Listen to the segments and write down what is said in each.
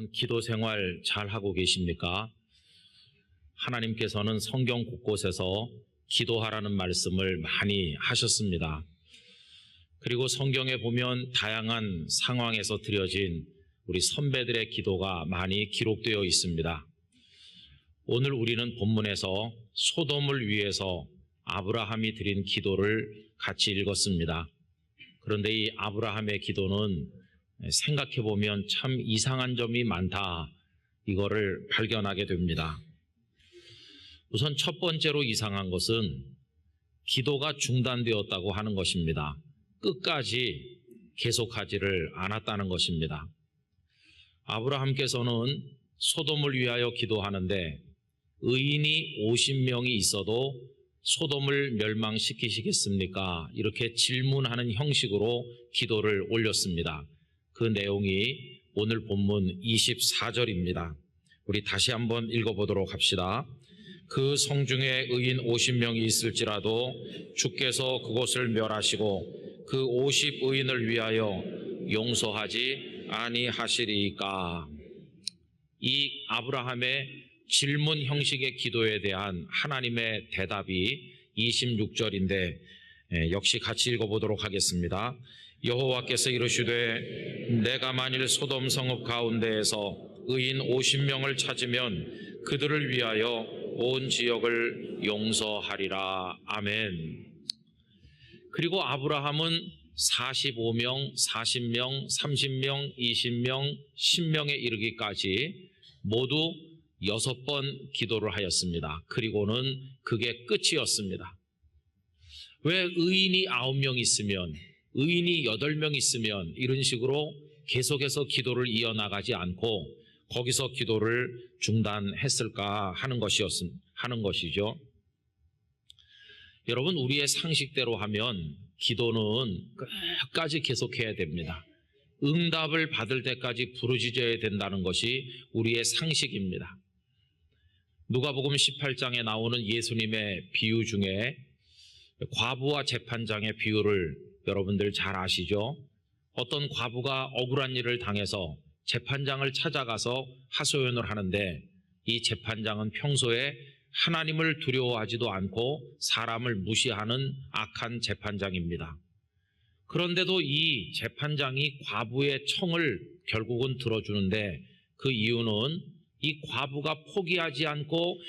여러분 기도 생활 잘 하고 계십니까? 하나님께서는 성경 곳곳에서 기도하라는 말씀을 많이 하셨습니다. 그리고 성경에 보면 다양한 상황에서 드려진 우리 선배들의 기도가 많이 기록되어 있습니다. 오늘 우리는 본문에서 소돔을 위해서 아브라함이 드린 기도를 같이 읽었습니다. 그런데 이 아브라함의 기도는 생각해 보면 참 이상한 점이 많다, 이거를 발견하게 됩니다. 우선 첫 번째로 이상한 것은 기도가 중단되었다고 하는 것입니다. 끝까지 계속하지를 않았다는 것입니다. 아브라함께서는 소돔을 위하여 기도하는데 의인이 50명이 있어도 소돔을 멸망시키시겠습니까? 이렇게 질문하는 형식으로 기도를 올렸습니다. 그 내용이 오늘 본문 24절입니다. 우리 다시 한번 읽어보도록 합시다. 그 성중에 의인 50명이 있을지라도 주께서 그곳을 멸하시고 그 50의인을 위하여 용서하지 아니하시리이까. 이 아브라함의 질문 형식의 기도에 대한 하나님의 대답이 26절인데 역시 같이 읽어보도록 하겠습니다. 여호와께서 이르시되 내가 만일 소돔 성읍 가운데에서 의인 50명을 찾으면 그들을 위하여 온 지역을 용서하리라. 아멘. 그리고 아브라함은 45명, 40명, 30명, 20명, 10명에 이르기까지 모두 6번 기도를 하였습니다. 그리고는 그게 끝이었습니다. 왜 의인이 9명 있으면, 의인이 8명 있으면 이런 식으로 계속해서 기도를 이어나가지 않고 거기서 기도를 중단했을까 하는 것이죠. 여러분, 우리의 상식대로 하면 기도는 끝까지 계속해야 됩니다. 응답을 받을 때까지 부르짖어야 된다는 것이 우리의 상식입니다. 누가복음 18장에 나오는 예수님의 비유 중에 과부와 재판장의 비유를 여러분들 잘 아시죠? 어떤 과부가 억울한 일을 당해서 재판장을 찾아가서 하소연을 하는데 이 재판장은 평소에 하나님을 두려워하지도 않고 사람을 무시하는 악한 재판장입니다. 그런데도 이 재판장이 과부의 청을 결국은 들어주는데 그 이유는 이 과부가 포기하지 않고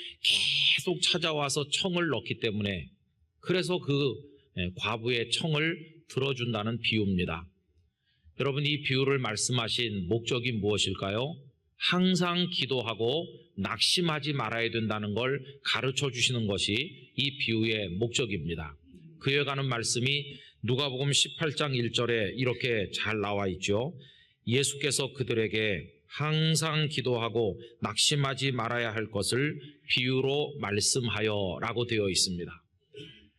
계속 찾아와서 청을 넣기 때문에, 그래서 그 과부의 청을 들어준다는 비유입니다. 여러분, 이 비유를 말씀하신 목적이 무엇일까요? 항상 기도하고 낙심하지 말아야 된다는 걸 가르쳐 주시는 것이 이 비유의 목적입니다. 그에 관한 말씀이 누가복음 18장 1절에 이렇게 잘 나와 있죠. 예수께서 그들에게 항상 기도하고 낙심하지 말아야 할 것을 비유로 말씀하여 라고 되어 있습니다.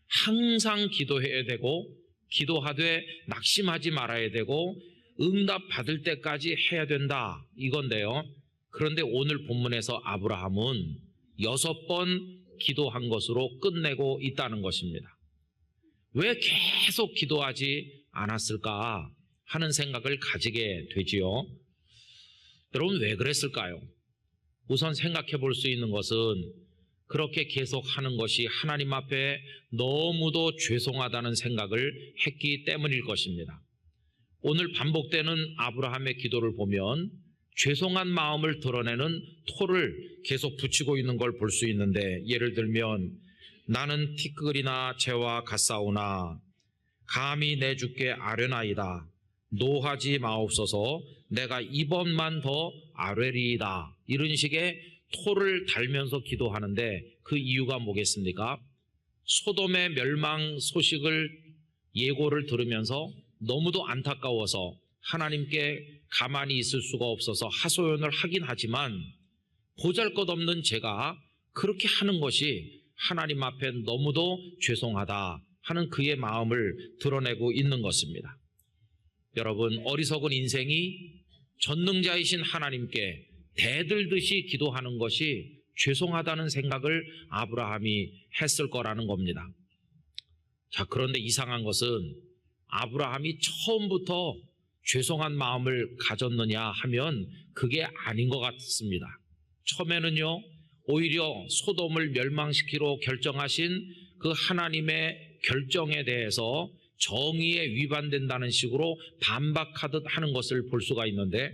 항상 기도해야 되고, 기도하되 낙심하지 말아야 되고, 응답 받을 때까지 해야 된다, 이건데요. 그런데 오늘 본문에서 아브라함은 6번 기도한 것으로 끝내고 있다는 것입니다. 왜 계속 기도하지 않았을까 하는 생각을 가지게 되지요. 여러분, 왜 그랬을까요? 우선 생각해 볼 수 있는 것은 그렇게 계속 하는 것이 하나님 앞에 너무도 죄송하다는 생각을 했기 때문일 것입니다. 오늘 반복되는 아브라함의 기도를 보면 죄송한 마음을 드러내는 토를 계속 붙이고 있는 걸 볼 수 있는데, 예를 들면 나는 티끌이나 재와 같사오나 감히 내 주께 아뢰나이다. 노하지 마옵소서. 내가 이번만 더 아뢰리이다. 이런 식의 토를 달면서 기도하는데 그 이유가 뭐겠습니까? 소돔의 멸망 소식을 예고를 들으면서 너무도 안타까워서 하나님께 가만히 있을 수가 없어서 하소연을 하긴 하지만 보잘것없는 제가 그렇게 하는 것이 하나님 앞에 너무도 죄송하다 하는 그의 마음을 드러내고 있는 것입니다. 여러분, 어리석은 인생이 전능자이신 하나님께 대들듯이 기도하는 것이 죄송하다는 생각을 아브라함이 했을 거라는 겁니다. 자, 그런데 이상한 것은 아브라함이 처음부터 죄송한 마음을 가졌느냐 하면 그게 아닌 것 같습니다. 처음에는요, 오히려 소돔을 멸망시키러 결정하신 그 하나님의 결정에 대해서 정의에 위반된다는 식으로 반박하듯 하는 것을 볼 수가 있는데,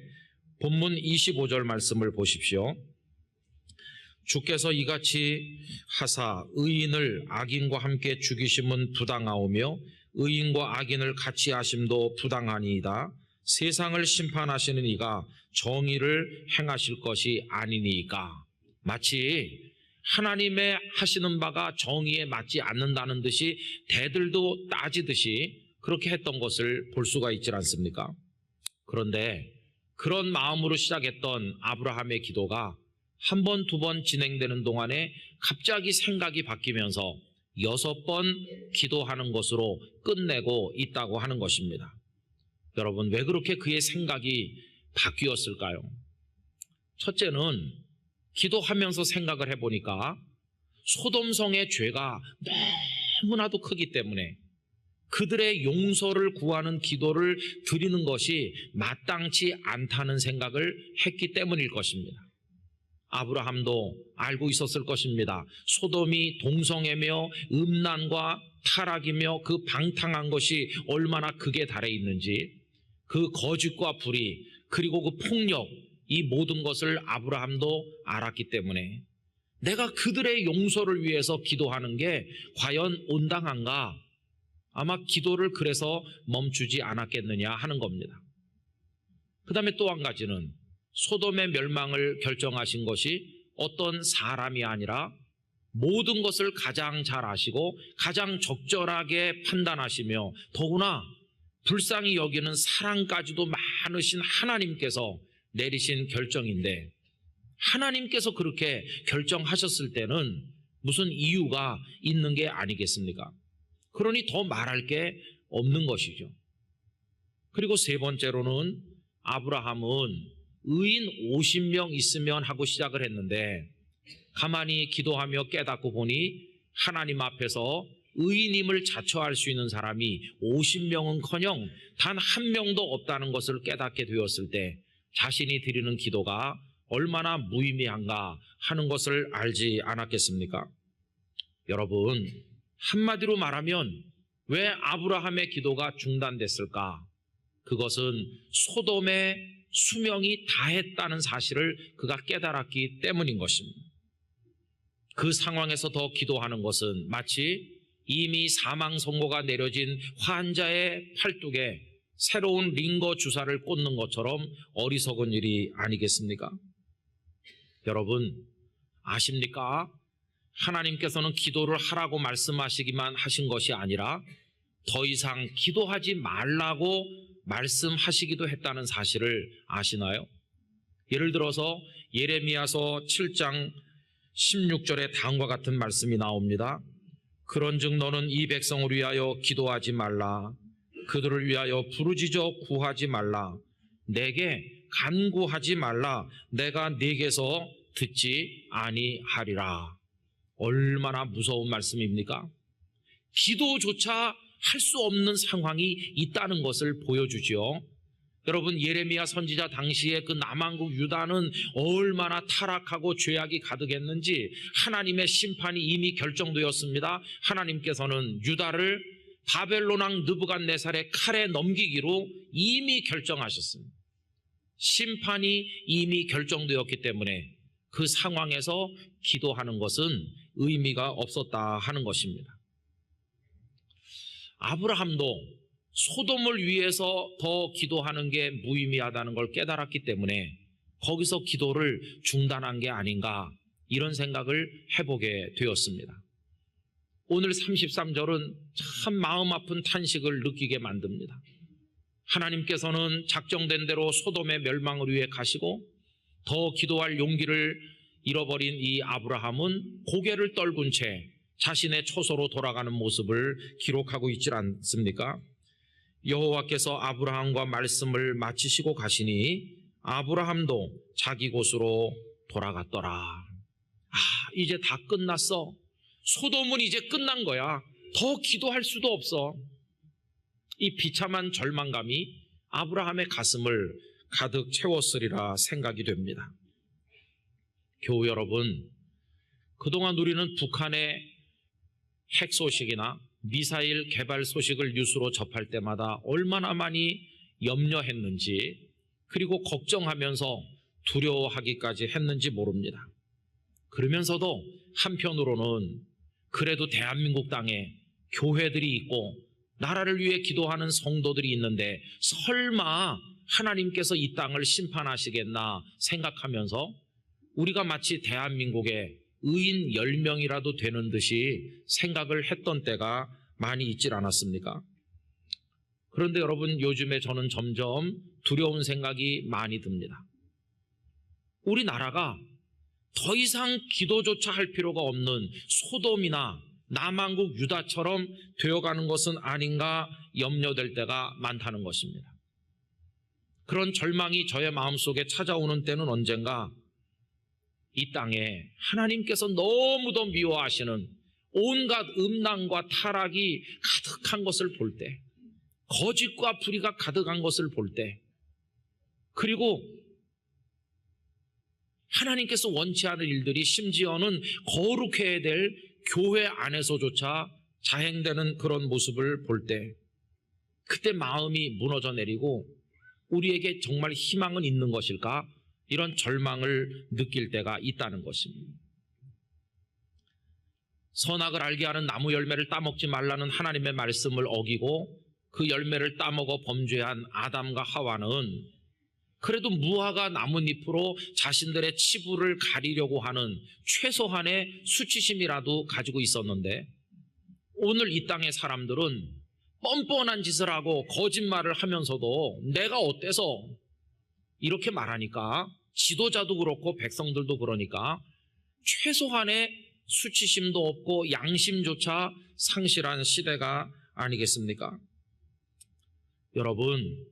본문 25절 말씀을 보십시오. 주께서 이같이 하사 의인을 악인과 함께 죽이심은 부당하오며 의인과 악인을 같이 하심도 부당하니이다. 세상을 심판하시는 이가 정의를 행하실 것이 아니니까. 마치 하나님의 하시는 바가 정의에 맞지 않는다는 듯이 대들도 따지듯이 그렇게 했던 것을 볼 수가 있지 않습니까? 그런데 그런 마음으로 시작했던 아브라함의 기도가 한 번, 두 번 진행되는 동안에 갑자기 생각이 바뀌면서 6번 기도하는 것으로 끝내고 있다고 하는 것입니다. 여러분, 왜 그렇게 그의 생각이 바뀌었을까요? 첫째는 기도하면서 생각을 해보니까 소돔성의 죄가 너무나도 크기 때문에 그들의 용서를 구하는 기도를 드리는 것이 마땅치 않다는 생각을 했기 때문일 것입니다. 아브라함도 알고 있었을 것입니다. 소돔이 동성애며 음란과 타락이며 그 방탕한 것이 얼마나 극에 달해 있는지, 그 거짓과 불의, 그리고 그 폭력, 이 모든 것을 아브라함도 알았기 때문에 내가 그들의 용서를 위해서 기도하는 게 과연 온당한가? 아마 기도를 그래서 멈추지 않았겠느냐 하는 겁니다. 그 다음에 또 한 가지는 소돔의 멸망을 결정하신 것이 어떤 사람이 아니라 모든 것을 가장 잘 아시고 가장 적절하게 판단하시며 더구나 불쌍히 여기는 사랑까지도 많으신 하나님께서 내리신 결정인데, 하나님께서 그렇게 결정하셨을 때는 무슨 이유가 있는 게 아니겠습니까? 그러니 더 말할 게 없는 것이죠. 그리고 세 번째로는 아브라함은 의인 50명 있으면 하고 시작을 했는데, 가만히 기도하며 깨닫고 보니 하나님 앞에서 의인임을 자처할 수 있는 사람이 50명은커녕 단 한 명도 없다는 것을 깨닫게 되었을 때 자신이 드리는 기도가 얼마나 무의미한가 하는 것을 알지 않았겠습니까? 여러분, 한마디로 말하면 왜 아브라함의 기도가 중단됐을까? 그것은 소돔의 수명이 다했다는 사실을 그가 깨달았기 때문인 것입니다. 그 상황에서 더 기도하는 것은 마치 이미 사망 선고가 내려진 환자의 팔뚝에 새로운 링거 주사를 꽂는 것처럼 어리석은 일이 아니겠습니까? 여러분, 아십니까? 하나님께서는 기도를 하라고 말씀하시기만 하신 것이 아니라 더 이상 기도하지 말라고 말씀하시기도 했다는 사실을 아시나요? 예를 들어서 예레미야서 7장 16절에 다음과 같은 말씀이 나옵니다. 그런즉 너는 이 백성을 위하여 기도하지 말라. 그들을 위하여 부르짖어 구하지 말라. 내게 간구하지 말라. 내가 네게서 듣지 아니하리라. 얼마나 무서운 말씀입니까? 기도조차 할 수 없는 상황이 있다는 것을 보여주지요. 여러분, 예레미야 선지자 당시에 그 남한국 유다는 얼마나 타락하고 죄악이 가득했는지 하나님의 심판이 이미 결정되었습니다. 하나님께서는 유다를 바벨론 왕 느부갓네살의 칼에 넘기기로 이미 결정하셨습니다. 심판이 이미 결정되었기 때문에 그 상황에서 기도하는 것은 의미가 없었다 하는 것입니다. 아브라함도 소돔을 위해서 더 기도하는 게 무의미하다는 걸 깨달았기 때문에 거기서 기도를 중단한 게 아닌가, 이런 생각을 해보게 되었습니다. 오늘 33절은 참 마음 아픈 탄식을 느끼게 만듭니다. 하나님께서는 작정된 대로 소돔의 멸망을 위해 가시고 더 기도할 용기를 잃어버린 이 아브라함은 고개를 떨군 채 자신의 처소로 돌아가는 모습을 기록하고 있지 않습니까? 여호와께서 아브라함과 말씀을 마치시고 가시니 아브라함도 자기 곳으로 돌아갔더라. 이제 다 끝났어. 소돔은 이제 끝난 거야. 더 기도할 수도 없어. 이 비참한 절망감이 아브라함의 가슴을 가득 채웠으리라 생각이 됩니다. 교우 여러분, 그동안 우리는 북한의 핵 소식이나 미사일 개발 소식을 뉴스로 접할 때마다 얼마나 많이 염려했는지, 그리고 걱정하면서 두려워하기까지 했는지 모릅니다. 그러면서도 한편으로는 그래도 대한민국 땅에 교회들이 있고 나라를 위해 기도하는 성도들이 있는데 설마 하나님께서 이 땅을 심판하시겠나 생각하면서 우리가 마치 대한민국의 의인 10명이라도 되는 듯이 생각을 했던 때가 많이 있질 않았습니까? 그런데 여러분, 요즘에 저는 점점 두려운 생각이 많이 듭니다. 우리나라가 더 이상 기도조차 할 필요가 없는 소돔이나 남한국 유다처럼 되어가는 것은 아닌가 염려될 때가 많다는 것입니다. 그런 절망이 저의 마음속에 찾아오는 때는 언젠가 이 땅에 하나님께서 너무도 미워하시는 온갖 음란과 타락이 가득한 것을 볼 때, 거짓과 불의가 가득한 것을 볼 때, 그리고 하나님께서 원치 않은 일들이 심지어는 거룩해야 될 교회 안에서조차 자행되는 그런 모습을 볼 때, 그때 마음이 무너져 내리고 우리에게 정말 희망은 있는 것일까? 이런 절망을 느낄 때가 있다는 것입니다. 선악을 알게 하는 나무 열매를 따먹지 말라는 하나님의 말씀을 어기고 그 열매를 따먹어 범죄한 아담과 하와는 그래도 무화과 나뭇잎으로 자신들의 치부를 가리려고 하는 최소한의 수치심이라도 가지고 있었는데, 오늘 이 땅의 사람들은 뻔뻔한 짓을 하고 거짓말을 하면서도 내가 어때서 이렇게 말하니까, 지도자도 그렇고 백성들도 그러니까 최소한의 수치심도 없고 양심조차 상실한 시대가 아니겠습니까? 여러분,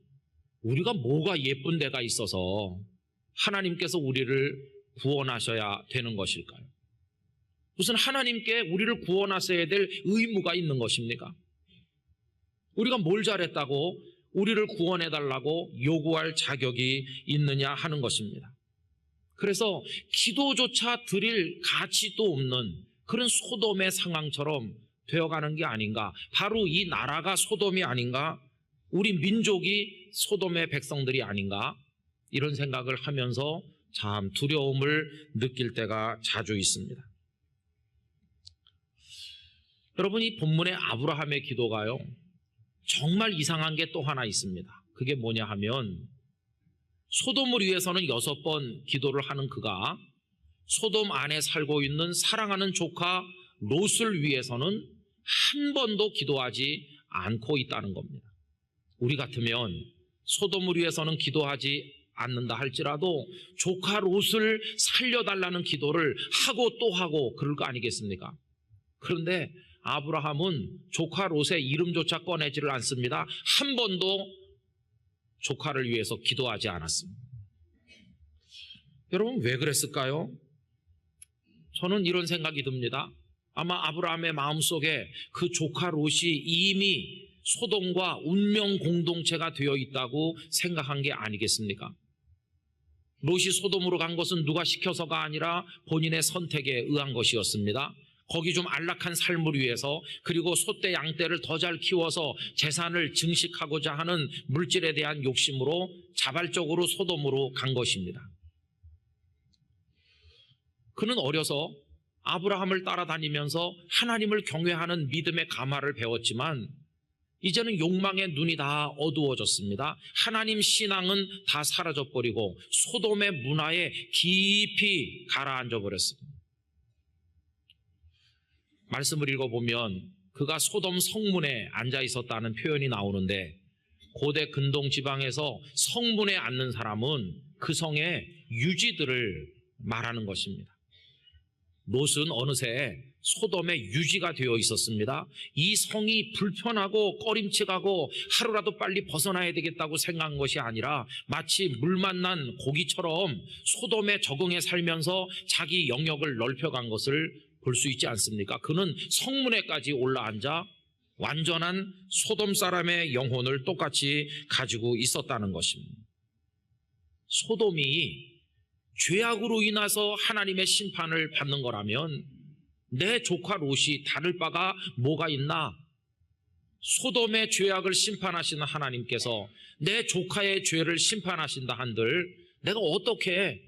우리가 뭐가 예쁜 데가 있어서 하나님께서 우리를 구원하셔야 되는 것일까요? 무슨 하나님께 우리를 구원하셔야 될 의무가 있는 것입니까? 우리가 뭘 잘했다고 우리를 구원해달라고 요구할 자격이 있느냐 하는 것입니다. 그래서 기도조차 드릴 가치도 없는 그런 소돔의 상황처럼 되어가는 게 아닌가, 바로 이 나라가 소돔이 아닌가, 우리 민족이 소돔의 백성들이 아닌가, 이런 생각을 하면서 참 두려움을 느낄 때가 자주 있습니다. 여러분, 이 본문의 아브라함의 기도가요, 정말 이상한 게 또 하나 있습니다. 그게 뭐냐 하면, 소돔을 위해서는 6번 기도를 하는 그가 소돔 안에 살고 있는 사랑하는 조카 롯을 위해서는 한 번도 기도하지 않고 있다는 겁니다. 우리 같으면 소돔을 위해서는 기도하지 않는다 할지라도 조카 롯을 살려달라는 기도를 하고 또 하고 그럴 거 아니겠습니까? 그런데 아브라함은 조카 롯의 이름조차 꺼내지를 않습니다. 한 번도 조카를 위해서 기도하지 않았습니다. 여러분, 왜 그랬을까요? 저는 이런 생각이 듭니다. 아마 아브라함의 마음속에 그 조카 롯이 이미 소돔과 운명 공동체가 되어 있다고 생각한 게 아니겠습니까? 롯이 소돔으로 간 것은 누가 시켜서가 아니라 본인의 선택에 의한 것이었습니다. 거기 좀 안락한 삶을 위해서, 그리고 소떼 양떼를 더 잘 키워서 재산을 증식하고자 하는 물질에 대한 욕심으로 자발적으로 소돔으로 간 것입니다. 그는 어려서 아브라함을 따라다니면서 하나님을 경외하는 믿음의 감화를 배웠지만 이제는 욕망의 눈이 다 어두워졌습니다. 하나님 신앙은 다 사라져버리고 소돔의 문화에 깊이 가라앉아 버렸습니다. 말씀을 읽어보면 그가 소돔 성문에 앉아 있었다는 표현이 나오는데, 고대 근동 지방에서 성문에 앉는 사람은 그 성의 유지들을 말하는 것입니다. 롯은 어느새 소돔의 유지가 되어 있었습니다. 이 성이 불편하고 꺼림칙하고 하루라도 빨리 벗어나야 되겠다고 생각한 것이 아니라 마치 물 만난 고기처럼 소돔에 적응해 살면서 자기 영역을 넓혀간 것을 볼 수 있지 않습니까? 그는 성문에까지 올라앉아 완전한 소돔 사람의 영혼을 똑같이 가지고 있었다는 것입니다. 소돔이 죄악으로 인해서 하나님의 심판을 받는 거라면 내 조카 롯이 다를 바가 뭐가 있나? 소돔의 죄악을 심판하시는 하나님께서 내 조카의 죄를 심판하신다 한들 내가 어떻게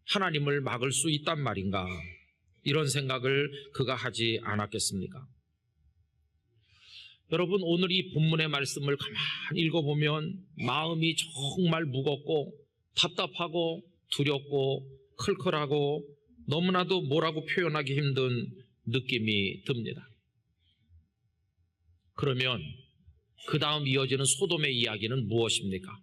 하나님을 막을 수 있단 말인가? 이런 생각을 그가 하지 않았겠습니까? 여러분, 오늘 이 본문의 말씀을 가만히 읽어보면 마음이 정말 무겁고 답답하고 두렵고 클클하고 너무나도 뭐라고 표현하기 힘든 느낌이 듭니다. 그러면 그 다음 이어지는 소돔의 이야기는 무엇입니까?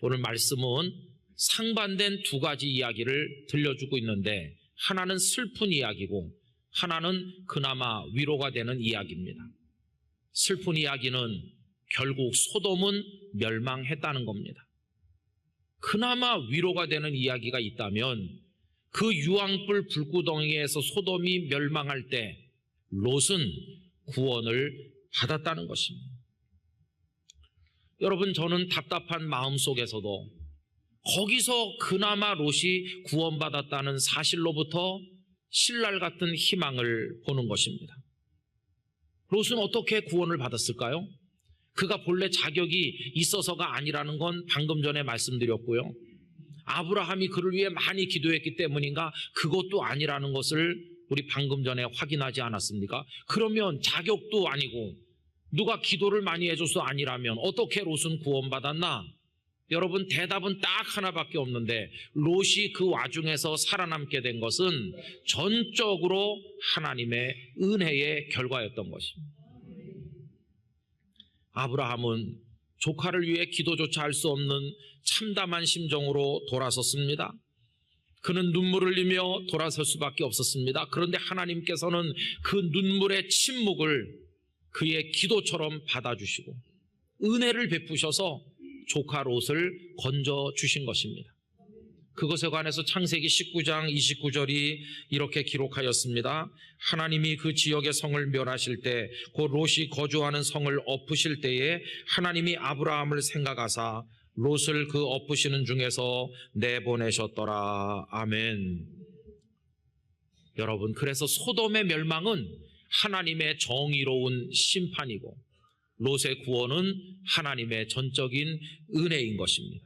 오늘 말씀은 상반된 두 가지 이야기를 들려주고 있는데 하나는 슬픈 이야기고 하나는 그나마 위로가 되는 이야기입니다. 슬픈 이야기는 결국 소돔은 멸망했다는 겁니다. 그나마 위로가 되는 이야기가 있다면 그 유황불 불구덩이에서 소돔이 멸망할 때 롯은 구원을 받았다는 것입니다. 여러분, 저는 답답한 마음 속에서도 거기서 그나마 롯이 구원받았다는 사실로부터 신랄 같은 희망을 보는 것입니다. 롯은 어떻게 구원을 받았을까요? 그가 본래 자격이 있어서가 아니라는 건 방금 전에 말씀드렸고요. 아브라함이 그를 위해 많이 기도했기 때문인가? 그것도 아니라는 것을 우리 방금 전에 확인하지 않았습니까? 그러면 자격도 아니고 누가 기도를 많이 해줘서 아니라면 어떻게 롯은 구원받았나? 여러분, 대답은 딱 하나밖에 없는데 롯이 그 와중에서 살아남게 된 것은 전적으로 하나님의 은혜의 결과였던 것입니다. 아브라함은 조카를 위해 기도조차 할 수 없는 참담한 심정으로 돌아섰습니다. 그는 눈물을 흘리며 돌아설 수밖에 없었습니다. 그런데 하나님께서는 그 눈물의 침묵을 그의 기도처럼 받아주시고 은혜를 베푸셔서 조카 롯을 건져주신 것입니다. 그것에 관해서 창세기 19장 29절이 이렇게 기록하였습니다. 하나님이 그 지역의 성을 멸하실 때 곧 롯이 거주하는 성을 엎으실 때에 하나님이 아브라함을 생각하사 롯을 그 엎으시는 중에서 내보내셨더라. 아멘. 여러분, 그래서 소돔의 멸망은 하나님의 정의로운 심판이고 롯의 구원은 하나님의 전적인 은혜인 것입니다.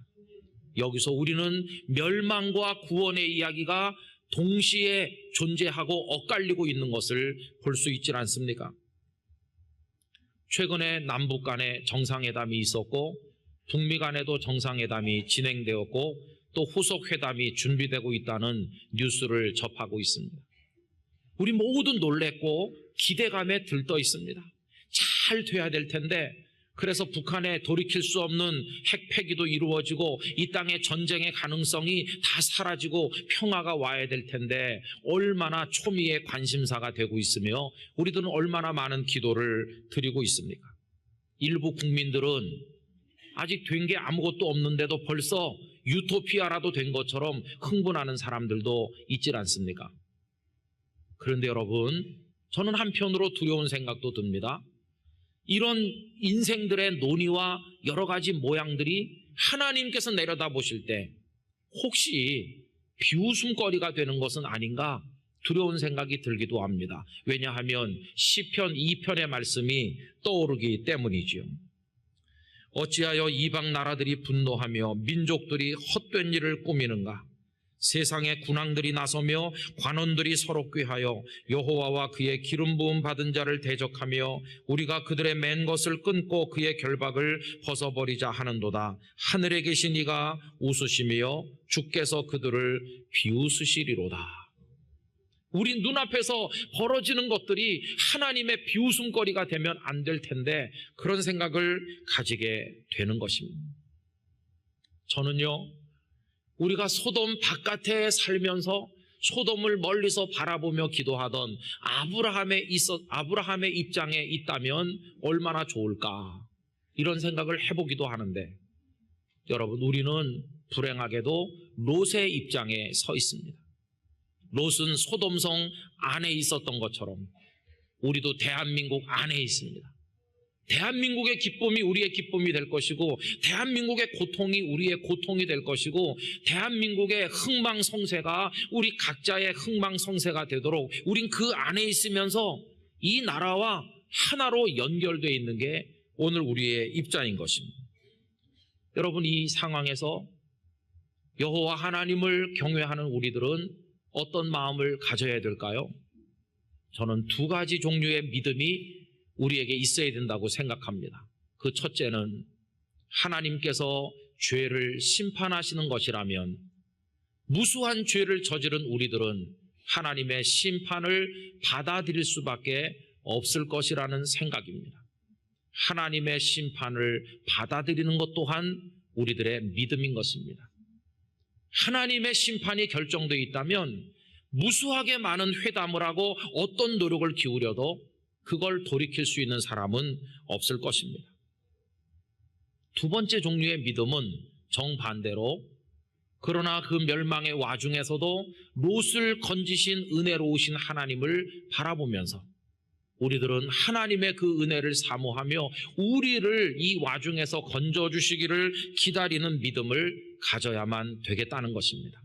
여기서 우리는 멸망과 구원의 이야기가 동시에 존재하고 엇갈리고 있는 것을 볼 수 있지 않습니까? 최근에 남북 간에 정상회담이 있었고 북미 간에도 정상회담이 진행되었고 또 후속 회담이 준비되고 있다는 뉴스를 접하고 있습니다. 우리 모두 놀랬고 기대감에 들떠 있습니다. 잘 돼야 될 텐데, 그래서 북한에 돌이킬 수 없는 핵 폐기도 이루어지고 이 땅의 전쟁의 가능성이 다 사라지고 평화가 와야 될 텐데 얼마나 초미의 관심사가 되고 있으며 우리들은 얼마나 많은 기도를 드리고 있습니까? 일부 국민들은 아직 된 게 아무것도 없는데도 벌써 유토피아라도 된 것처럼 흥분하는 사람들도 있지 않습니까? 그런데 여러분, 저는 한편으로 두려운 생각도 듭니다. 이런 인생들의 논의와 여러 가지 모양들이 하나님께서 내려다보실 때 혹시 비웃음거리가 되는 것은 아닌가 두려운 생각이 들기도 합니다. 왜냐하면 시편 2편의 말씀이 떠오르기 때문이지요. 어찌하여 이방 나라들이 분노하며 민족들이 헛된 일을 꾸미는가? 세상의 군왕들이 나서며 관원들이 서로 꾀하여 여호와와 그의 기름 부음 받은 자를 대적하며 우리가 그들의 맨 것을 끊고 그의 결박을 벗어버리자 하는도다. 하늘에 계신 이가 웃으시며 주께서 그들을 비웃으시리로다. 우리 눈앞에서 벌어지는 것들이 하나님의 비웃음거리가 되면 안 될 텐데 그런 생각을 가지게 되는 것입니다. 저는요, 우리가 소돔 바깥에 살면서 소돔을 멀리서 바라보며 기도하던 아브라함의 입장에 있다면 얼마나 좋을까, 이런 생각을 해보기도 하는데, 여러분, 우리는 불행하게도 롯의 입장에 서 있습니다. 롯은 소돔성 안에 있었던 것처럼 우리도 대한민국 안에 있습니다. 대한민국의 기쁨이 우리의 기쁨이 될 것이고, 대한민국의 고통이 우리의 고통이 될 것이고, 대한민국의 흥망성쇠가 우리 각자의 흥망성쇠가 되도록 우린 그 안에 있으면서 이 나라와 하나로 연결되어 있는 게 오늘 우리의 입장인 것입니다. 여러분, 이 상황에서 여호와 하나님을 경외하는 우리들은 어떤 마음을 가져야 될까요? 저는 두 가지 종류의 믿음이 우리에게 있어야 된다고 생각합니다. 그 첫째는 하나님께서 죄를 심판하시는 것이라면 무수한 죄를 저지른 우리들은 하나님의 심판을 받아들일 수밖에 없을 것이라는 생각입니다. 하나님의 심판을 받아들이는 것 또한 우리들의 믿음인 것입니다. 하나님의 심판이 결정되어 있다면 무수하게 많은 회담을 하고 어떤 노력을 기울여도 그걸 돌이킬 수 있는 사람은 없을 것입니다. 두 번째 종류의 믿음은 정반대로, 그러나 그 멸망의 와중에서도 롯을 건지신 은혜로우신 하나님을 바라보면서 우리들은 하나님의 그 은혜를 사모하며 우리를 이 와중에서 건져주시기를 기다리는 믿음을 가져야만 되겠다는 것입니다.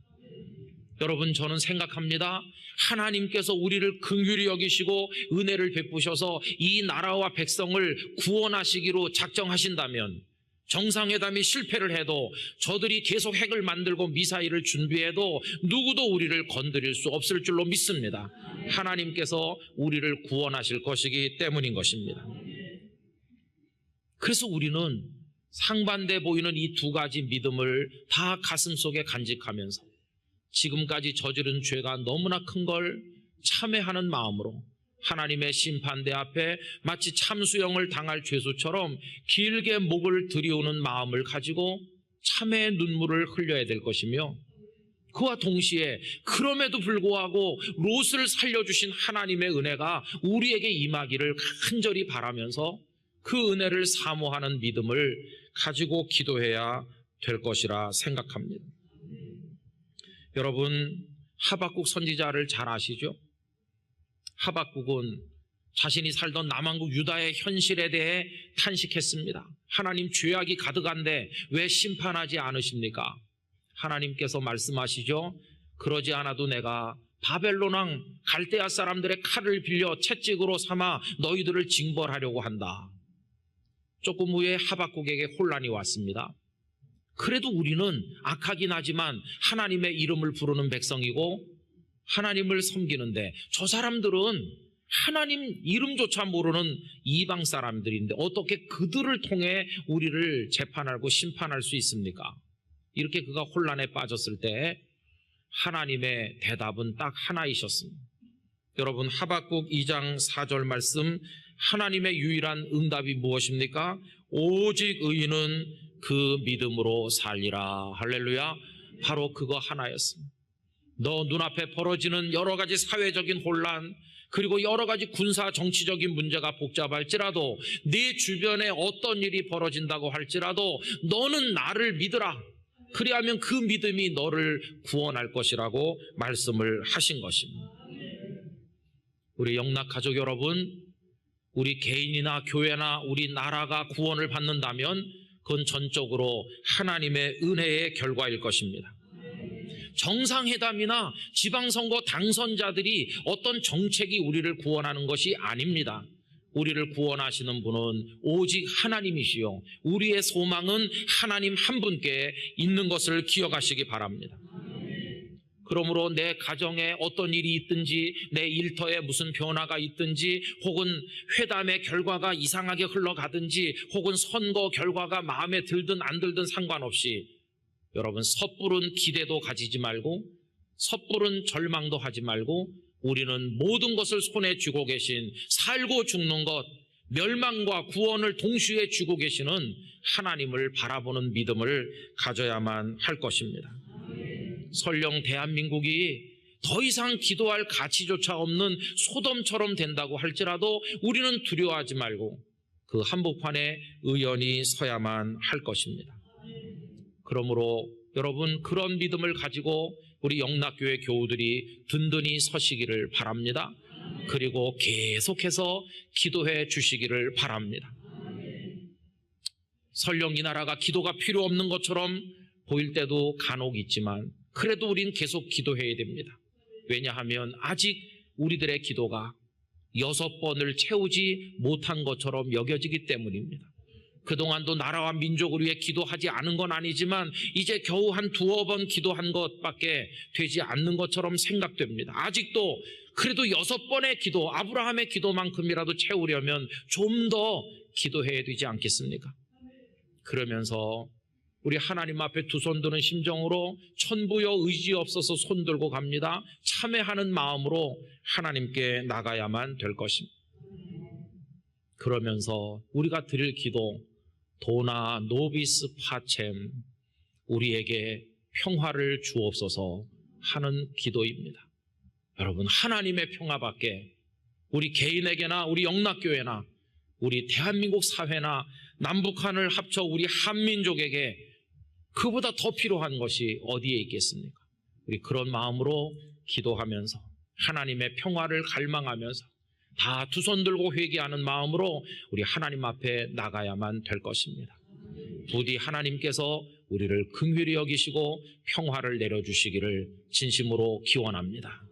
여러분, 저는 생각합니다. 하나님께서 우리를 긍휼히 여기시고 은혜를 베푸셔서 이 나라와 백성을 구원하시기로 작정하신다면, 정상회담이 실패를 해도 저들이 계속 핵을 만들고 미사일을 준비해도 누구도 우리를 건드릴 수 없을 줄로 믿습니다. 하나님께서 우리를 구원하실 것이기 때문인 것입니다. 그래서 우리는 상반돼 보이는 이 두 가지 믿음을 다 가슴속에 간직하면서 지금까지 저지른 죄가 너무나 큰 걸 참회하는 마음으로 하나님의 심판대 앞에 마치 참수형을 당할 죄수처럼 길게 목을 들이우는 마음을 가지고 참회의 눈물을 흘려야 될 것이며, 그와 동시에 그럼에도 불구하고 롯을 살려주신 하나님의 은혜가 우리에게 임하기를 간절히 바라면서 그 은혜를 사모하는 믿음을 가지고 기도해야 될 것이라 생각합니다. 여러분, 하박국 선지자를 잘 아시죠? 하박국은 자신이 살던 남한국 유다의 현실에 대해 탄식했습니다. 하나님, 죄악이 가득한데 왜 심판하지 않으십니까? 하나님께서 말씀하시죠. 그러지 않아도 내가 바벨론 왕 갈대아 사람들의 칼을 빌려 채찍으로 삼아 너희들을 징벌하려고 한다. 조금 후에 하박국에게 혼란이 왔습니다. 그래도 우리는 악하긴 하지만 하나님의 이름을 부르는 백성이고 하나님을 섬기는데, 저 사람들은 하나님 이름조차 모르는 이방 사람들인데 어떻게 그들을 통해 우리를 재판하고 심판할 수 있습니까? 이렇게 그가 혼란에 빠졌을 때 하나님의 대답은 딱 하나이셨습니다. 여러분, 하박국 2장 4절 말씀, 하나님의 유일한 응답이 무엇입니까? 오직 의인은 그 믿음으로 살리라. 할렐루야. 바로 그거 하나였습니다. 너 눈앞에 벌어지는 여러 가지 사회적인 혼란, 그리고 여러 가지 군사 정치적인 문제가 복잡할지라도, 네 주변에 어떤 일이 벌어진다고 할지라도 너는 나를 믿으라. 그리하면 그 믿음이 너를 구원할 것이라고 말씀을 하신 것입니다. 우리 영락 가족 여러분, 우리 개인이나 교회나 우리 나라가 구원을 받는다면 그건 전적으로 하나님의 은혜의 결과일 것입니다. 정상회담이나 지방선거 당선자들이 어떤 정책이 우리를 구원하는 것이 아닙니다. 우리를 구원하시는 분은 오직 하나님이시요, 우리의 소망은 하나님 한 분께 있는 것을 기억하시기 바랍니다. 그러므로 내 가정에 어떤 일이 있든지, 내 일터에 무슨 변화가 있든지, 혹은 회담의 결과가 이상하게 흘러가든지, 혹은 선거 결과가 마음에 들든 안 들든 상관없이 여러분, 섣부른 기대도 가지지 말고 섣부른 절망도 하지 말고, 우리는 모든 것을 손에 쥐고 계신, 살고 죽는 것, 멸망과 구원을 동시에 쥐고 계시는 하나님을 바라보는 믿음을 가져야만 할 것입니다. 설령 대한민국이 더 이상 기도할 가치조차 없는 소돔처럼 된다고 할지라도 우리는 두려워하지 말고 그 한복판에 의연히 서야만 할 것입니다. 그러므로 여러분, 그런 믿음을 가지고 우리 영락교회 교우들이 든든히 서시기를 바랍니다. 그리고 계속해서 기도해 주시기를 바랍니다. 설령 이 나라가 기도가 필요 없는 것처럼 보일 때도 간혹 있지만 그래도 우린 계속 기도해야 됩니다. 왜냐하면 아직 우리들의 기도가 6번을 채우지 못한 것처럼 여겨지기 때문입니다. 그동안도 나라와 민족을 위해 기도하지 않은 건 아니지만 이제 겨우 한 2-번 기도한 것밖에 되지 않는 것처럼 생각됩니다. 아직도 그래도 6번의 기도, 아브라함의 기도만큼이라도 채우려면 좀 더 기도해야 되지 않겠습니까? 그러면서 우리 하나님 앞에 두 손 드는 심정으로 천부여 의지 없어서 손 들고 갑니다. 참회하는 마음으로 하나님께 나가야만 될 것입니다. 그러면서 우리가 드릴 기도, 도나 노비스 파쳔, 우리에게 평화를 주옵소서 하는 기도입니다. 여러분, 하나님의 평화밖에 우리 개인에게나 우리 영락교회나 우리 대한민국 사회나 남북한을 합쳐 우리 한민족에게 그보다 더 필요한 것이 어디에 있겠습니까? 우리 그런 마음으로 기도하면서 하나님의 평화를 갈망하면서 다 두 손 들고 회개하는 마음으로 우리 하나님 앞에 나가야만 될 것입니다. 부디 하나님께서 우리를 긍휼히 여기시고 평화를 내려주시기를 진심으로 기원합니다.